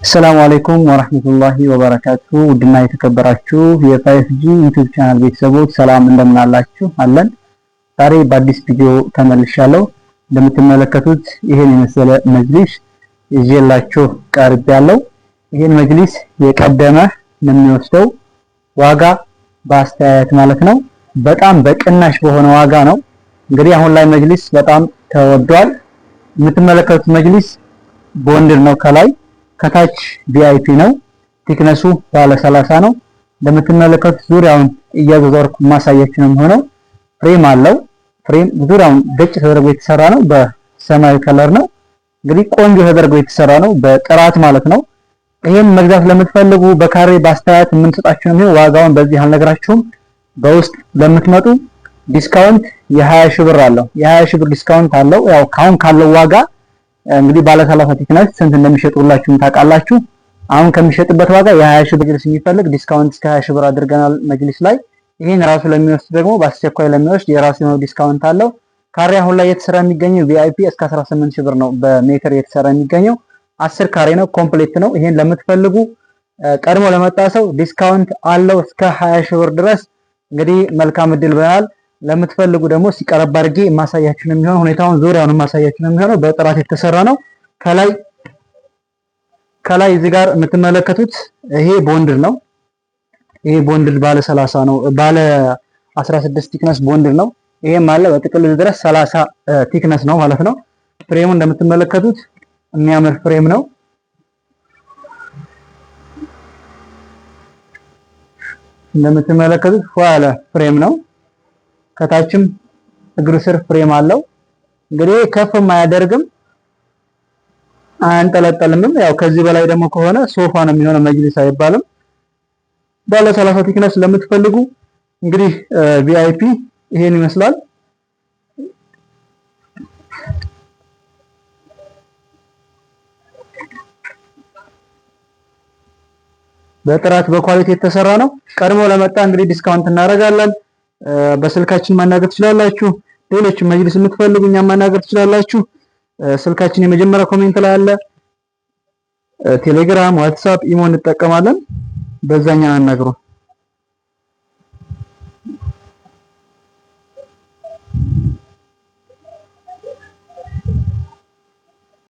السلام عليكم ورحمة الله وبركاته ودنا የተከበራችሁ የ5G ዩቲዩብ ቻናል ቤተሰቦች ሰላም እንደምን አላችሁ አለን ዛሬ በአዲስ ቪዲዮ ተመልሻለሁ እንደምትመለከቱት ይሄን የመሰለ መጅሊስ ይዤላችሁ ቀርቤያለሁ ይሄን መጅሊስ የቀደመ ነው የሚወስደው ዋጋ በአስተያየት ማለት ነው በጣም በቅናሽ በሆነ ዋጋ ነው እንግዲህ አሁን ላይ መጅሊስ በጣም ተወዷል የምትመለከቱት መጅሊስ ቦንድር ነው ከታች ቪአይፒ ነው ቲክነሱ ባለ 30 ነው እንደምትመለከቱት ዙሪያውን እያዘዘርኩ ማሳያችሁ ነው የሚሆነው ፍሬም አለው ፍሬም ዙሪያውን ገጭ ተደርጎ የተሰራ ነው በሰማያዊ ከለር ነው እንግዲህ ቆንጆ ተደርጎ የተሰራ ነው በጥራት ማለት ነው ይሄን መግዛት ለምትፈልጉ በካሬ ባስተያየት የምንሰጣችሁ ነው ዋጋውን በዚህ አልነግራችሁም በውስጥ ለምትመጡ ዲስካውንት የ20 ሺህ ብር አለው የ20 ሺህ ብር ዲስካውንት አለው ያው ካሁን ካለው ዋጋ እንግዲህ ባለ 30 ቲክነስ ስንት እንደሚሸጡላችሁ ታውቃላችሁ አሁን ከሚሸጥበት ዋጋ የ20 ሺህ ብር የሚፈልግ ዲስካውንት እስከ 20 ሺህ ብር አድርገናል መጅሊስ ላይ ይሄን ራሱ ለሚወስድ ደግሞ በአስቸኳይ ለሚወስድ የራሱ ነው ዲስካውንት አለው ካሬ አሁን ላይ የተሰራ የሚገኘው ቪአይፒ እስከ 18 ሺህ ብር ነው በሜትር የተሰራ የሚገኘው 10 ካሬ ነው ኮምፕሊት ነው ይሄን ለምትፈልጉ ቀድሞ ለመጣ ሰው ዲስካውንት አለው እስከ 20 ሺህ ብር ድረስ እንግዲህ መልካም እድል በያል ለምትፈልጉ ደግሞ ሲቀርብ አድርጌ ማሳያችሁ ነው የሚሆነው ሁኔታውን ዙሪያውን ማሳያችሁ ነው የሚሆነው በጥራት የተሰራ ነው ከላይ እዚህ ጋር የምትመለከቱት ይሄ ቦንድር ነው ይሄ ቦንድር ባለ 30 ነው ባለ 16 ቲክነስ ቦንድር ነው ይሄም አለ በጥቅል ድረስ 30 ቲክነስ ነው ማለት ነው ፍሬሙ እንደምትመለከቱት የሚያምር ፍሬም ነው እንደምትመለከቱት ፏለ ፍሬም ነው ከታችም እግሩ ስር ፍሬም አለው እንግዲህ ከፍ ማያደርግም አንጠለጠልም ያው ከዚህ በላይ ደግሞ ከሆነ ሶፋ ነው የሚሆነው መጅሊስ አይባልም ባለ 30 ቲክነስ ለምትፈልጉ እንግዲህ ቪአይፒ ይሄን ይመስላል በጥራት በኳሊቲ የተሰራ ነው ቀድሞ ለመጣ እንግዲህ ዲስካውንት እናደርጋለን በስልካችን ማናገር ትችላላችሁ ሌሎች መጅሊስ የምትፈልጉኛ ማናገር ትችላላችሁ ስልካችን የመጀመሪያ ኮሜንት ላይ አለ ቴሌግራም ዋትስአፕ ኢሞ እንጠቀማለን በዛኛ አናግሩ